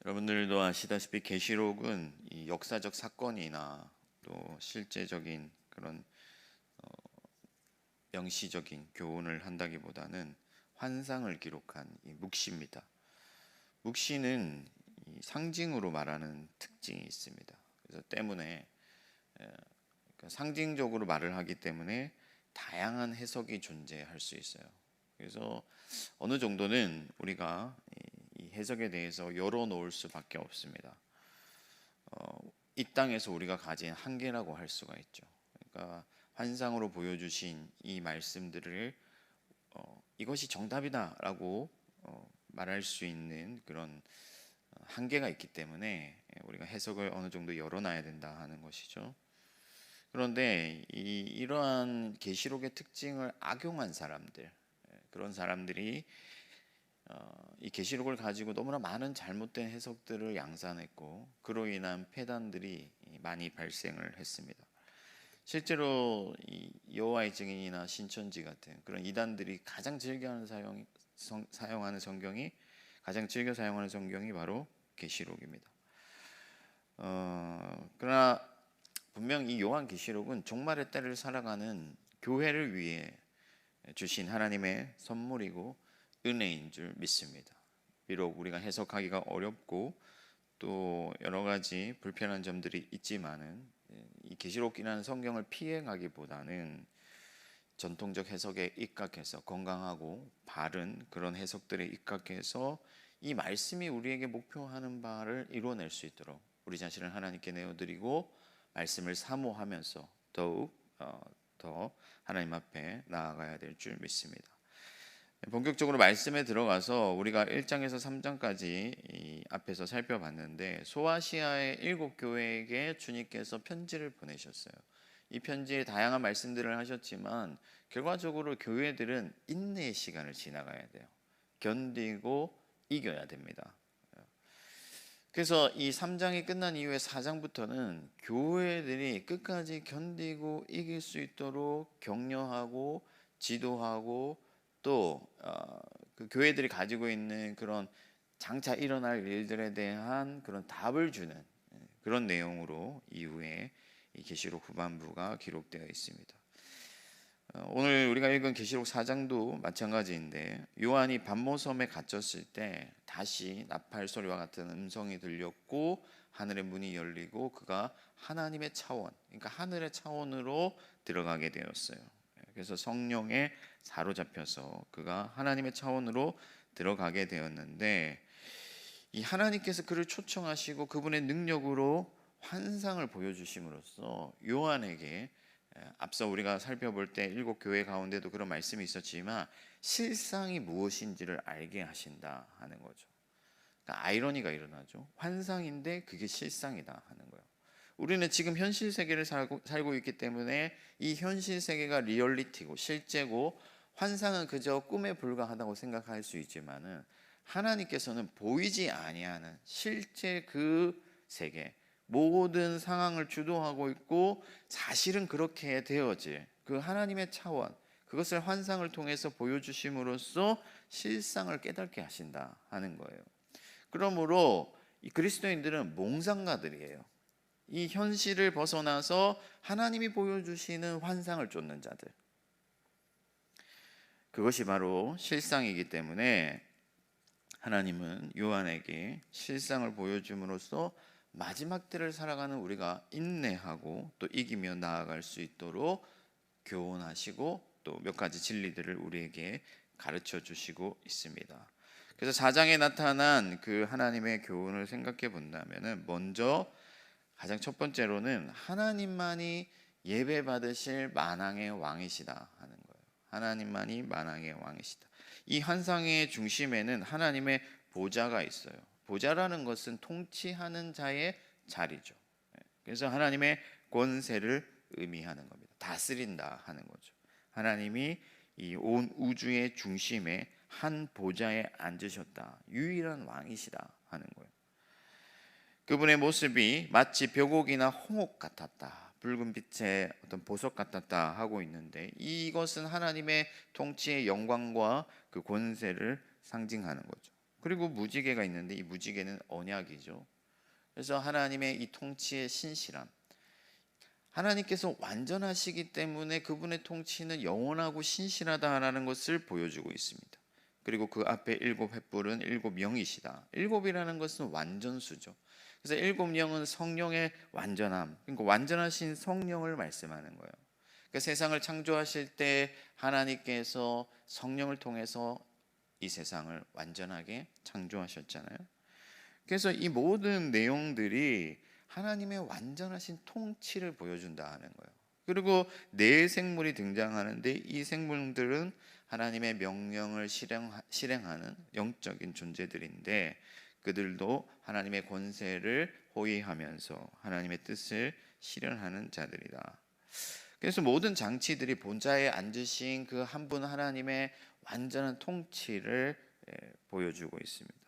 여러분들도 아시다시피 계시록은 이 역사적 사건이나 또 실제적인 그런 명시적인 교훈을 한다기보다는 환상을 기록한 이 묵시입니다. 묵시는 이 상징으로 말하는 특징이 있습니다. 그래서 때문에 그러니까 상징적으로 말을 하기 때문에 다양한 해석이 존재할 수 있어요. 그래서 어느 정도는 우리가 이 해석에 대해서 열어놓을 수밖에 없습니다. 이 땅에서 우리가 가진 한계라고 할 수가 있죠. 그러니까 환상으로 보여주신 이 말씀들을 이것이 정답이다라고 말할 수 있는 그런 한계가 있기 때문에 우리가 해석을 어느 정도 열어놔야 된다 하는 것이죠. 그런데 이러한 계시록의 특징을 악용한 사람들, 그런 사람들이 이 계시록을 가지고 너무나 많은 잘못된 해석들을 양산했고 그로 인한 폐단들이 많이 발생을 했습니다. 실제로 이 여호와의 증인이나 신천지 같은 그런 이단들이 가장 즐겨하는 사용하는 성경이 가장 즐겨 사용하는 성경이 바로 계시록입니다. 그러나 분명 이 요한계시록은 종말의 때를 살아가는 교회를 위해 주신 하나님의 선물이고 은혜인 줄 믿습니다. 비록 우리가 해석하기가 어렵고 또 여러 가지 불편한 점들이 있지만은 이 계시록이라는 성경을 피해가기보다는 전통적 해석에 입각해서 건강하고 바른 그런 해석들에 입각해서 이 말씀이 우리에게 목표하는 바를 이뤄낼 수 있도록 우리 자신을 하나님께 내어드리고 말씀을 사모하면서 더욱 더 하나님 앞에 나아가야 될 줄 믿습니다. 본격적으로 말씀에 들어가서 우리가 1장에서 3장까지 이 앞에서 살펴봤는데 소아시아의 7교회에게 주님께서 편지를 보내셨어요. 이 편지에 다양한 말씀들을 하셨지만 결과적으로 교회들은 인내의 시간을 지나가야 돼요. 견디고 이겨야 됩니다. 그래서 이 3장이 끝난 이후에 4장부터는 교회들이 끝까지 견디고 이길 수 있도록 격려하고 지도하고 또 그 교회들이 가지고 있는 그런 장차 일어날 일들에 대한 그런 답을 주는 그런 내용으로 이후에 이 계시록 후반부가 기록되어 있습니다. 오늘 우리가 읽은 계시록 4장도 마찬가지인데 요한이 반모섬에 갇혔을 때 다시 나팔 소리와 같은 음성이 들렸고 하늘의 문이 열리고 그가 하나님의 차원, 그러니까 하늘의 차원으로 들어가게 되었어요. 그래서 성령에 사로잡혀서 그가 하나님의 차원으로 들어가게 되었는데 이 하나님께서 그를 초청하시고 그분의 능력으로 환상을 보여주심으로써 요한에게 앞서 우리가 살펴볼 때 7교회 가운데도 그런 말씀이 있었지만 실상이 무엇인지를 알게 하신다 하는 거죠. 그러니까 아이러니가 일어나죠. 환상인데 그게 실상이다 하는 거예요. 우리는 지금 현실 세계를 살고 있기 때문에 이 현실 세계가 리얼리티고 실제고 환상은 그저 꿈에 불과하다고 생각할 수 있지만은 하나님께서는 보이지 아니하는 실제 그 세계 모든 상황을 주도하고 있고 사실은 그렇게 되어질 그 하나님의 차원 그것을 환상을 통해서 보여주심으로써 실상을 깨닫게 하신다 하는 거예요. 그러므로 이 그리스도인들은 몽상가들이에요. 이 현실을 벗어나서 하나님이 보여주시는 환상을 쫓는 자들. 그것이 바로 실상이기 때문에 하나님은 요한에게 실상을 보여줌으로써 마지막 때를 살아가는 우리가 인내하고 또 이기며 나아갈 수 있도록 교훈하시고 또 몇 가지 진리들을 우리에게 가르쳐 주시고 있습니다. 그래서 4장에 나타난 그 하나님의 교훈을 생각해 본다면은 먼저 가장 첫 번째로는 하나님만이 예배 받으실 만왕의 왕이시다 하는 거예요. 하나님만이 만왕의 왕이시다. 이 환상의 중심에는 하나님의 보좌가 있어요. 보좌라는 것은 통치하는 자의 자리죠. 그래서 하나님의 권세를 의미하는 겁니다. 다스린다 하는 거죠. 하나님이 이 온 우주의 중심에 한 보좌에 앉으셨다. 유일한 왕이시다 하는 거예요. 그분의 모습이 마치 벽옥이나 홍옥 같았다. 붉은 빛의 어떤 보석 같았다 하고 있는데 이것은 하나님의 통치의 영광과 그 권세를 상징하는 거죠. 그리고 무지개가 있는데 이 무지개는 언약이죠. 그래서 하나님의 이 통치의 신실함, 하나님께서 완전하시기 때문에 그분의 통치는 영원하고 신실하다라는 것을 보여주고 있습니다. 그리고 그 앞에 일곱 횃불은 일곱 영이시다. 일곱이라는 것은 완전수죠. 그래서 일곱 영은 성령의 완전함, 그러니까 완전하신 성령을 말씀하는 거예요. 그러니까 세상을 창조하실 때 하나님께서 성령을 통해서 이 세상을 완전하게 창조하셨잖아요. 그래서 이 모든 내용들이 하나님의 완전하신 통치를 보여준다 하는 거예요. 그리고 네 생물이 등장하는데 이 생물들은 하나님의 명령을 실행하는 영적인 존재들인데 그들도 하나님의 권세를 호위하면서 하나님의 뜻을 실현하는 자들이다. 그래서 모든 장치들이 본자에 앉으신 그 한 분 하나님의 완전한 통치를 보여주고 있습니다.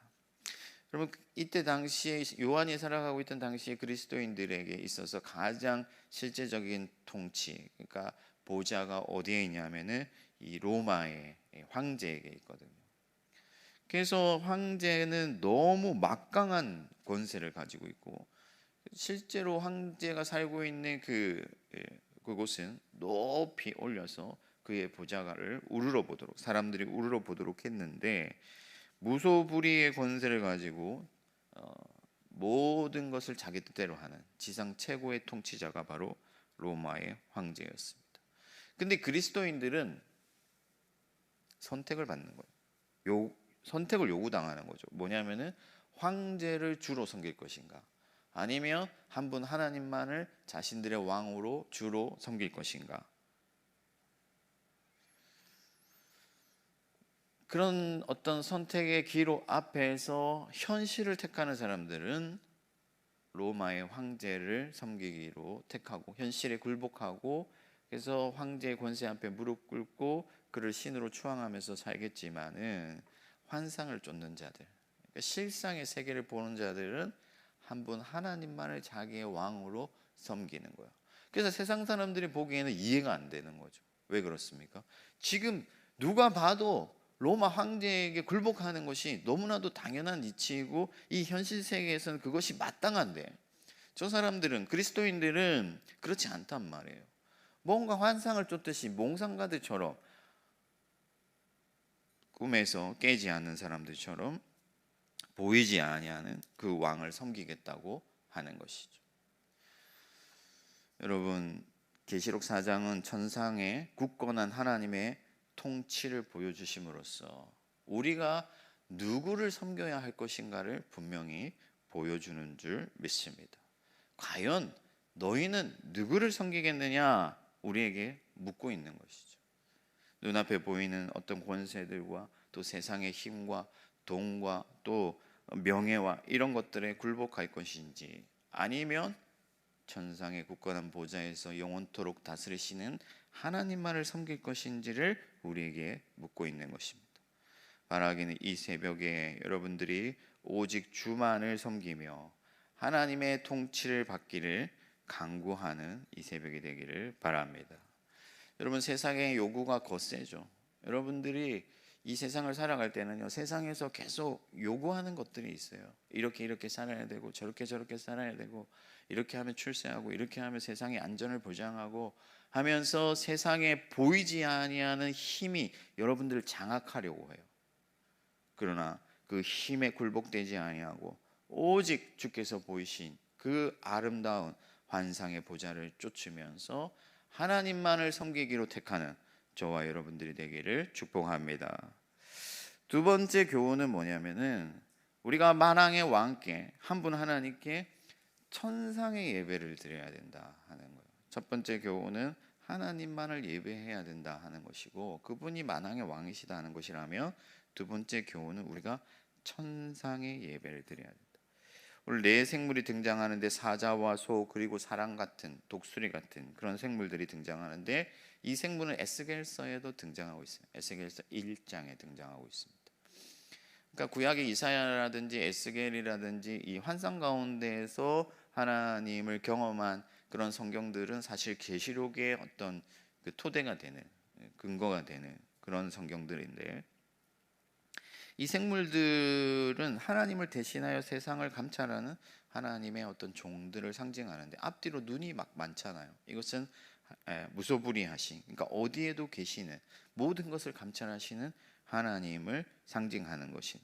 여러분, 이때 당시에 요한이 살아가고 있던 당시에 그리스도인들에게 있어서 가장 실제적인 통치, 그러니까 보좌가 어디에 있냐면은 이 로마의 황제에게 있거든요. 그래서 황제는 너무 막강한 권세를 가지고 있고 실제로 황제가 살고 있는 그곳은 높이 올려서 그의 보좌를 우러러 보도록, 사람들이 우러러 보도록 했는데 무소불위의 권세를 가지고 모든 것을 자기 뜻대로 하는 지상 최고의 통치자가 바로 로마의 황제였습니다. 근데 그리스도인들은 선택을 받는 거예요. 선택을 요구당하는 거죠. 뭐냐면은 황제를 주로 섬길 것인가, 아니면 한 분 하나님만을 자신들의 왕으로 주로 섬길 것인가. 그런 어떤 선택의 기로 앞에서 현실을 택하는 사람들은 로마의 황제를 섬기기로 택하고 현실에 굴복하고, 그래서 황제의 권세 앞에 무릎 꿇고 그를 신으로 추앙하면서 살겠지만은 환상을 쫓는 자들, 그러니까 실상의 세계를 보는 자들은 한 분 하나님만을 자기의 왕으로 섬기는 거예요. 그래서 세상 사람들이 보기에는 이해가 안 되는 거죠. 왜 그렇습니까? 지금 누가 봐도 로마 황제에게 굴복하는 것이 너무나도 당연한 이치이고 이 현실 세계에서는 그것이 마땅한데 저 사람들은, 그리스도인들은 그렇지 않단 말이에요. 뭔가 환상을 쫓듯이 몽상가들처럼, 꿈에서 깨지 않는 사람들처럼 보이지 아니하는 그 왕을 섬기겠다고 하는 것이죠. 여러분, 계시록 4장은 천상의 굳건한 하나님의 통치를 보여주심으로써 우리가 누구를 섬겨야 할 것인가를 분명히 보여주는 줄 믿습니다. 과연 너희는 누구를 섬기겠느냐? 우리에게 묻고 있는 것이죠. 눈앞에 보이는 어떤 권세들과 또 세상의 힘과 돈과 또 명예와 이런 것들에 굴복할 것인지, 아니면 천상의 굳건한 보좌에서 영원토록 다스리시는 하나님만을 섬길 것인지를 우리에게 묻고 있는 것입니다. 바라기는 이 새벽에 여러분들이 오직 주만을 섬기며 하나님의 통치를 받기를 간구하는 이 새벽이 되기를 바랍니다. 여러분, 세상의 요구가 거세죠. 여러분들이 이 세상을 살아갈 때는요, 세상에서 계속 요구하는 것들이 있어요. 이렇게 살아야 되고 저렇게 살아야 되고, 이렇게 하면 출세하고 이렇게 하면 세상의 안전을 보장하고 하면서 세상에 보이지 아니하는 힘이 여러분들을 장악하려고 해요. 그러나 그 힘에 굴복되지 아니하고 오직 주께서 보이신 그 아름다운 환상의 보좌를 쫓으면서 하나님만을 섬기기로 택하는 저와 여러분들이 되기를 축복합니다. 두 번째 교훈은 뭐냐면은 우리가 만왕의 왕께, 한 분 하나님께 천상의 예배를 드려야 된다 하는 거예요. 첫 번째 교훈은 하나님만을 예배해야 된다 하는 것이고, 그분이 만왕의 왕이시다 하는 것이라며, 두 번째 교훈은 우리가 천상의 예배를 드려야 된다. 오늘 네 생물이 등장하는데 사자와 소 그리고 사람 같은, 독수리 같은 그런 생물들이 등장하는데, 이 생물은 에스겔서에도 등장하고 있어요. 에스겔서 1장에 등장하고 있습니다. 그러니까 구약의 이사야라든지 에스겔이라든지 이 환상 가운데에서 하나님을 경험한 그런 성경들은 사실 계시록의 어떤 그 토대가 되는, 근거가 되는 그런 성경들인데, 이 생물들은 하나님을 대신하여 세상을 감찰하는 하나님의 어떤 종들을 상징하는데 앞뒤로 눈이 막 많잖아요. 이것은 무소불위하신, 그러니까 어디에도 계시는 모든 것을 감찰하시는 하나님을 상징하는 것인.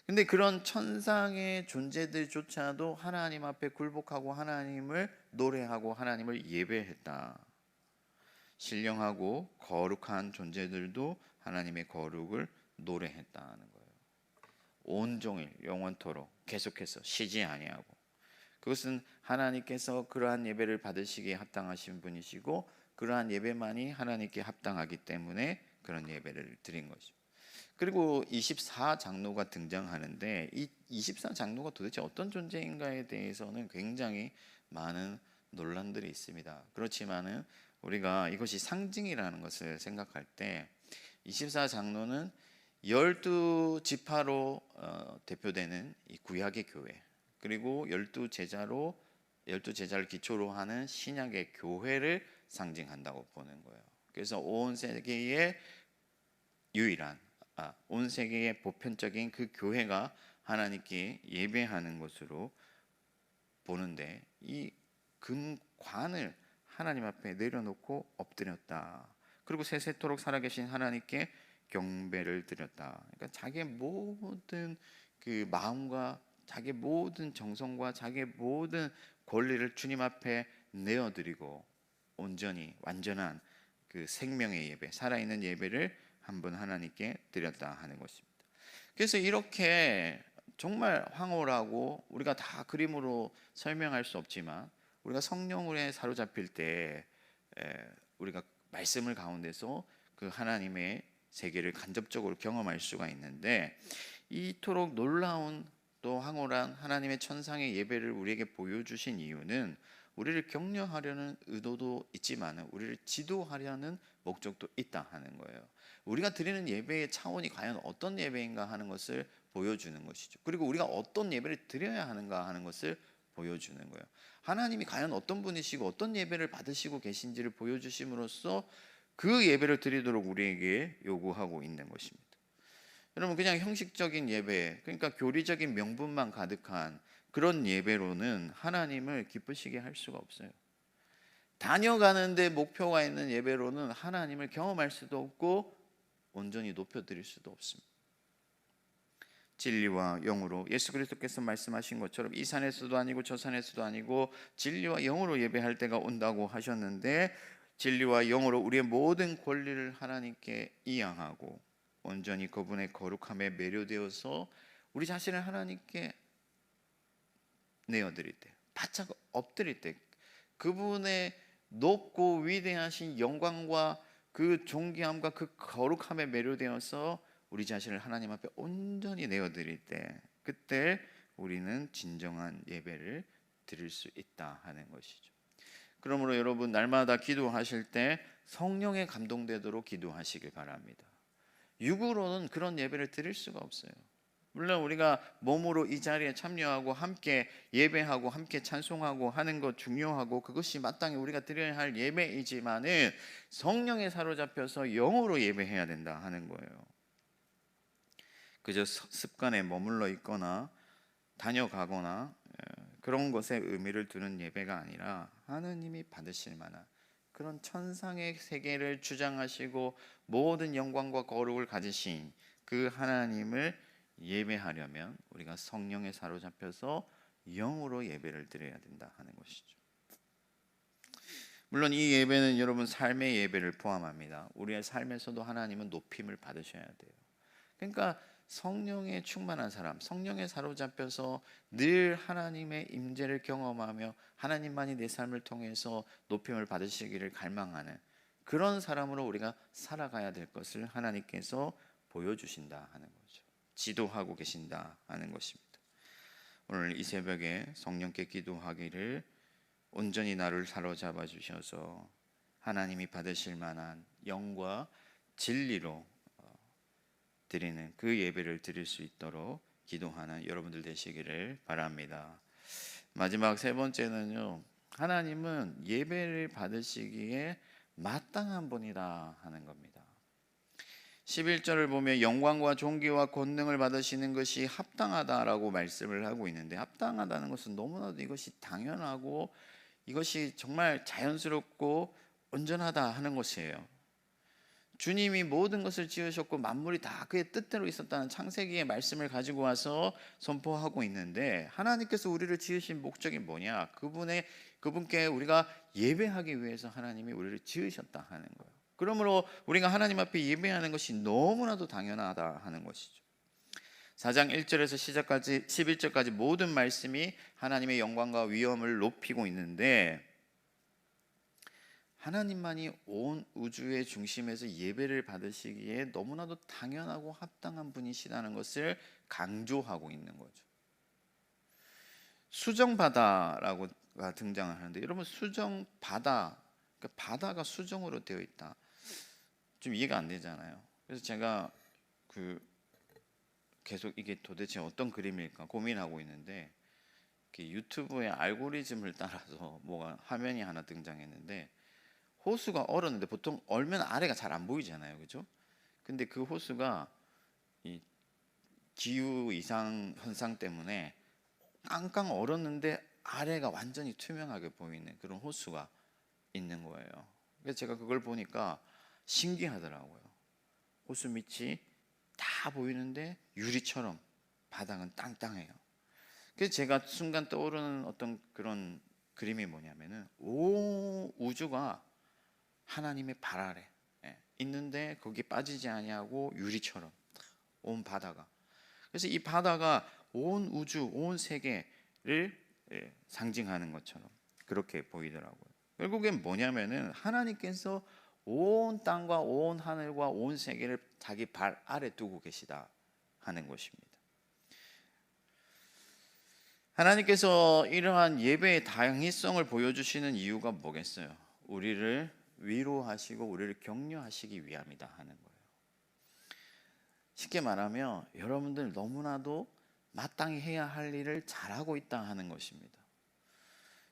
근데 그런 천상의 존재들조차도 하나님 앞에 굴복하고 하나님을 노래하고 하나님을 예배했다. 신령하고 거룩한 존재들도 하나님의 거룩을 노래했다는 거예요. 온종일 영원토록 계속해서 쉬지 아니하고, 그것은 하나님께서 그러한 예배를 받으시기에 합당하신 분이시고 그러한 예배만이 하나님께 합당하기 때문에 그런 예배를 드린 것이죠. 그리고 24장로가 등장하는데 이 24장로가 도대체 어떤 존재인가에 대해서는 굉장히 많은 논란들이 있습니다. 그렇지만은 우리가 이것이 상징이라는 것을 생각할 때 24장로는 12지파로 대표되는 이 구약의 교회, 그리고 12제자를 기초로 하는 신약의 교회를 상징한다고 보는 거예요. 그래서 온 세계의 유일한 온 세계의 보편적인 그 교회가 하나님께 예배하는 것으로 보는데, 이 금관을 하나님 앞에 내려놓고 엎드렸다. 그리고 세세토록 살아계신 하나님께 경배를 드렸다. 그러니까 자기의 모든 그 마음과 자기의 모든 정성과 자기의 모든 권리를 주님 앞에 내어드리고 온전히 완전한 그 생명의 예배, 살아있는 예배를 한번 하나님께 드렸다 하는 것입니다. 그래서 이렇게 정말 황홀하고 우리가 다 그림으로 설명할 수 없지만 우리가 성령에 사로잡힐 때 우리가 말씀을 가운데서 그 하나님의 세계를 간접적으로 경험할 수가 있는데, 이토록 놀라운 또 황홀한 하나님의 천상의 예배를 우리에게 보여주신 이유는 우리를 격려하려는 의도도 있지만 우리를 지도하려는 목적도 있다 하는 거예요. 우리가 드리는 예배의 차원이 과연 어떤 예배인가 하는 것을 보여주는 것이죠. 그리고 우리가 어떤 예배를 드려야 하는가 하는 것을 보여주는 거예요. 하나님이 과연 어떤 분이시고 어떤 예배를 받으시고 계신지를 보여주심으로써 그 예배를 드리도록 우리에게 요구하고 있는 것입니다. 여러분, 그냥 형식적인 예배, 그러니까 교리적인 명분만 가득한 그런 예배로는 하나님을 기쁘시게 할 수가 없어요. 다녀가는데 목표가 있는 예배로는 하나님을 경험할 수도 없고 온전히 높여드릴 수도 없습니다. 진리와 영으로, 예수 그리스도께서 말씀하신 것처럼 이 산에서도 아니고 저 산에서도 아니고 진리와 영으로 예배할 때가 온다고 하셨는데, 진리와 영으로 우리의 모든 권리를 하나님께 이양하고 온전히 그분의 거룩함에 매료되어서 우리 자신을 하나님께 내어드릴 때, 바짝 엎드릴 때, 그분의 높고 위대하신 영광과 그 존귀함과 그 거룩함에 매료되어서 우리 자신을 하나님 앞에 온전히 내어드릴 때, 그때 우리는 진정한 예배를 드릴 수 있다 하는 것이죠. 그러므로 여러분, 날마다 기도하실 때 성령에 감동되도록 기도하시길 바랍니다. 육으로는 그런 예배를 드릴 수가 없어요. 물론 우리가 몸으로 이 자리에 참여하고 함께 예배하고 함께 찬송하고 하는 것 중요하고 그것이 마땅히 우리가 드려야 할 예배이지만은 성령에 사로잡혀서 영으로 예배해야 된다 하는 거예요. 그저 습관에 머물러 있거나 다녀가거나 그런 것에 의미를 두는 예배가 아니라 하나님이 받으실 만한 그런 천상의 세계를 주장하시고 모든 영광과 거룩을 가지신 그 하나님을 예배하려면 우리가 성령에 사로잡혀서 영으로 예배를 드려야 된다 하는 것이죠. 물론 이 예배는 여러분 삶의 예배를 포함합니다. 우리의 삶에서도 하나님은 높임을 받으셔야 돼요. 그러니까 성령에 충만한 사람, 성령에 사로잡혀서 늘 하나님의 임재를 경험하며 하나님만이 내 삶을 통해서 높임을 받으시기를 갈망하는 그런 사람으로 우리가 살아가야 될 것을 하나님께서 보여주신다 하는 거죠. 지도하고 계신다 하는 것입니다. 오늘 이 새벽에 성령께 기도하기를 온전히 나를 사로잡아 주셔서 하나님이 받으실 만한 영과 진리로 드리는 그 예배를 드릴 수 있도록 기도하는 여러분들 되시기를 바랍니다. 마지막 세 번째는요, 하나님은 예배를 받으시기에 마땅한 분이다 하는 겁니다. 11절을 보면 영광과 존귀와 권능을 받으시는 것이 합당하다라고 말씀을 하고 있는데, 합당하다는 것은 너무나도 이것이 당연하고 이것이 정말 자연스럽고 온전하다 하는 것이에요. 주님이 모든 것을 지으셨고 만물이 다 그의 뜻대로 있었다는 창세기의 말씀을 가지고 와서 선포하고 있는데, 하나님께서 우리를 지으신 목적이 뭐냐? 그분께 우리가 예배하기 위해서 하나님이 우리를 지으셨다 하는 거예요. 그러므로 우리가 하나님 앞에 예배하는 것이 너무나도 당연하다 하는 것이죠. 4장 1절에서 시작까지 11절까지 모든 말씀이 하나님의 영광과 위엄을 높이고 있는데, 하나님만이 온 우주의 중심에서 예배를 받으시기에 너무나도 당연하고 합당한 분이시라는 것을 강조하고 있는 거죠. 수정바다라고 등장을 하는데, 여러분 수정바다, 그러니까 바다가 수정으로 되어 있다, 좀 이해가 안 되잖아요. 그래서 제가 계속 이게 도대체 어떤 그림일까 고민하고 있는데, 유튜브의 알고리즘을 따라서 뭐가 화면이 하나 등장했는데, 호수가 얼었는데 보통 얼면 아래가 잘 안 보이잖아요, 그죠? 근데 그 호수가 이 기후 이상 현상 때문에 깡깡 얼었는데 아래가 완전히 투명하게 보이는 그런 호수가 있는 거예요. 그래서 제가 그걸 보니까 신기하더라고요. 호수 밑이 다 보이는데 유리처럼 바닥은 땅땅해요. 그래서 제가 순간 떠오르는 어떤 그런 그림이 뭐냐면은, 온 우주가 하나님의 발 아래 있는데 거기 빠지지 아니하고 유리처럼 온 바다가, 그래서 이 바다가 온 우주, 온 세계를 상징하는 것처럼 그렇게 보이더라고요. 결국엔 뭐냐면은 하나님께서 온 땅과 온 하늘과 온 세계를 자기 발 아래 두고 계시다 하는 것입니다. 하나님께서 이러한 예배의 당위성을 보여주시는 이유가 뭐겠어요? 우리를 위로하시고 우리를 격려하시기 위함이다 하는 거예요. 쉽게 말하면 여러분들 너무나도 마땅히 해야 할 일을 잘하고 있다 하는 것입니다.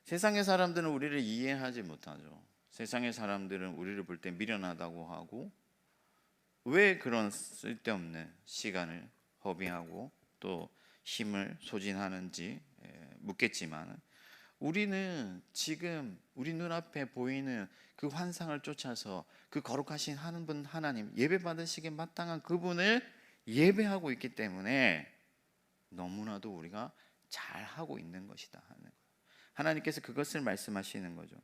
세상의 사람들은 우리를 이해하지 못하죠. 세상의 사람들은 우리를 볼 때 미련하다고 하고, 왜 그런 쓸데없는 시간을 허비하고 또 힘을 소진하는지 묻겠지만, 우리는 지금 우리 눈앞에 보이는 그 환상을 쫓아서 그 거룩하신 하나님, 예배 받으시기에 마땅한 그분을 예배하고 있기 때문에 너무나도 우리가 잘하고 있는 것이다 하는 거예요. 하나님께서 그것을 말씀하시는 거죠.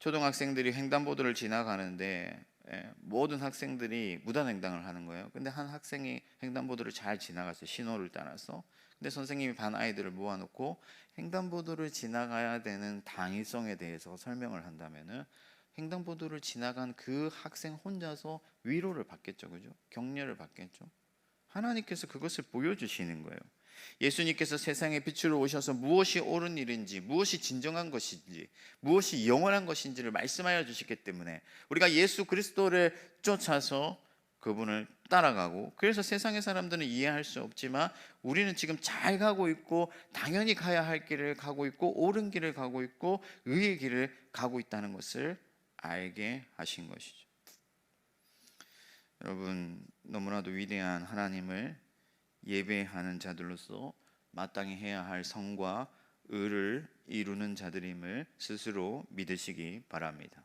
초등학생들이 횡단보도를 지나가는데 모든 학생들이 무단횡단을 하는 거예요. 근데 한 학생이 횡단보도를 잘 지나갔어요, 신호를 따라서. 근데 선생님이 반 아이들을 모아놓고 횡단보도를 지나가야 되는 당위성에 대해서 설명을 한다면은, 횡단보도를 지나간 그 학생 혼자서 위로를 받겠죠, 그죠? 격려를 받겠죠. 하나님께서 그것을 보여주시는 거예요. 예수님께서 세상에 빛으로 오셔서 무엇이 옳은 일인지, 무엇이 진정한 것인지, 무엇이 영원한 것인지를 말씀하여 주셨기 때문에 우리가 예수 그리스도를 쫓아서 그분을 따라가고, 그래서 세상의 사람들은 이해할 수 없지만 우리는 지금 잘 가고 있고 당연히 가야 할 길을 가고 있고 옳은 길을 가고 있고 의의 길을 가고 있다는 것을 알게 하신 것이죠. 여러분, 너무나도 위대한 하나님을 예배하는 자들로서 마땅히 해야 할 성과 의를 이루는 자들임을 스스로 믿으시기 바랍니다.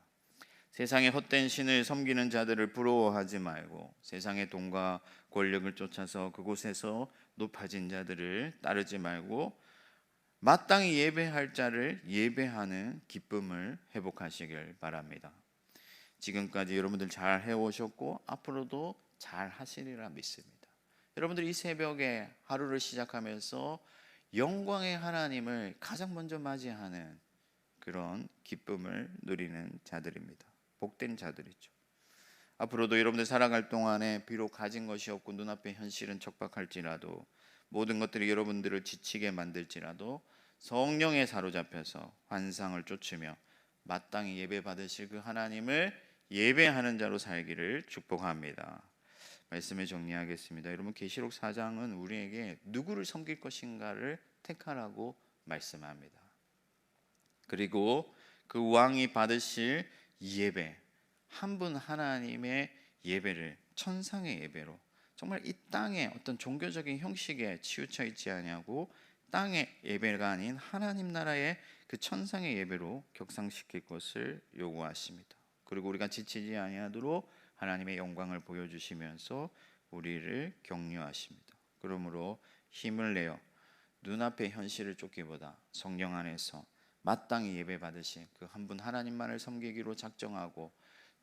세상의 헛된 신을 섬기는 자들을 부러워하지 말고, 세상의 돈과 권력을 쫓아서 그곳에서 높아진 자들을 따르지 말고, 마땅히 예배할 자를 예배하는 기쁨을 회복하시길 바랍니다. 지금까지 여러분들 잘 해오셨고 앞으로도 잘 하시리라 믿습니다. 여러분들 이 새벽에 하루를 시작하면서 영광의 하나님을 가장 먼저 맞이하는 그런 기쁨을 누리는 자들입니다. 복된 자들이죠. 앞으로도 여러분들 살아갈 동안에 비록 가진 것이 없고 눈앞의 현실은 척박할지라도, 모든 것들이 여러분들을 지치게 만들지라도 성령에 사로잡혀서 환상을 쫓으며 마땅히 예배 받으실 그 하나님을 예배하는 자로 살기를 축복합니다. 말씀을 정리하겠습니다. 여러분, 계시록 4장은 우리에게 누구를 섬길 것인가를 택하라고 말씀합니다. 그리고 그 왕이 받으실 예배, 한 분 하나님의 예배를 천상의 예배로, 정말 이 땅의 어떤 종교적인 형식에 치우쳐 있지 아니하고 땅의 예배가 아닌 하나님 나라의 그 천상의 예배로 격상시킬 것을 요구하십니다. 그리고 우리가 지치지 아니하도록 하나님의 영광을 보여주시면서 우리를 격려하십니다. 그러므로 힘을 내어 눈앞의 현실을 쫓기보다 성령 안에서 마땅히 예배 받으신 그 한 분 하나님만을 섬기기로 작정하고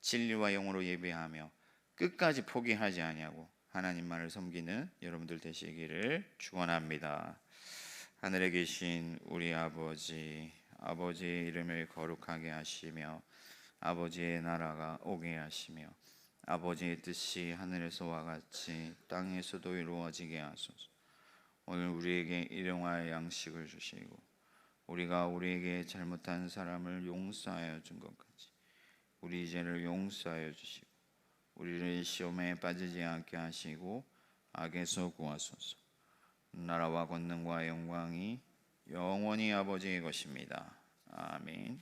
진리와 영으로 예배하며 끝까지 포기하지 아니하고 하나님만을 섬기는 여러분들 되시기를 축원합니다. 하늘에 계신 우리 아버지, 아버지의 이름을 거룩하게 하시며 아버지의 나라가 오게 하시며 아버지의 뜻이 하늘에서와 같이 땅에서도 이루어지게 하소서. 오늘 우리에게 일용할 양식을 주시고 우리가 우리에게 잘못한 사람을 용서하여 준 것 같이 우리 죄를 용서하여 주시고 우리를 시험에 빠지지 않게 하시고 악에서 구하소서. 나라와 권능과 영광이 영원히 아버지의 것입니다. 아멘.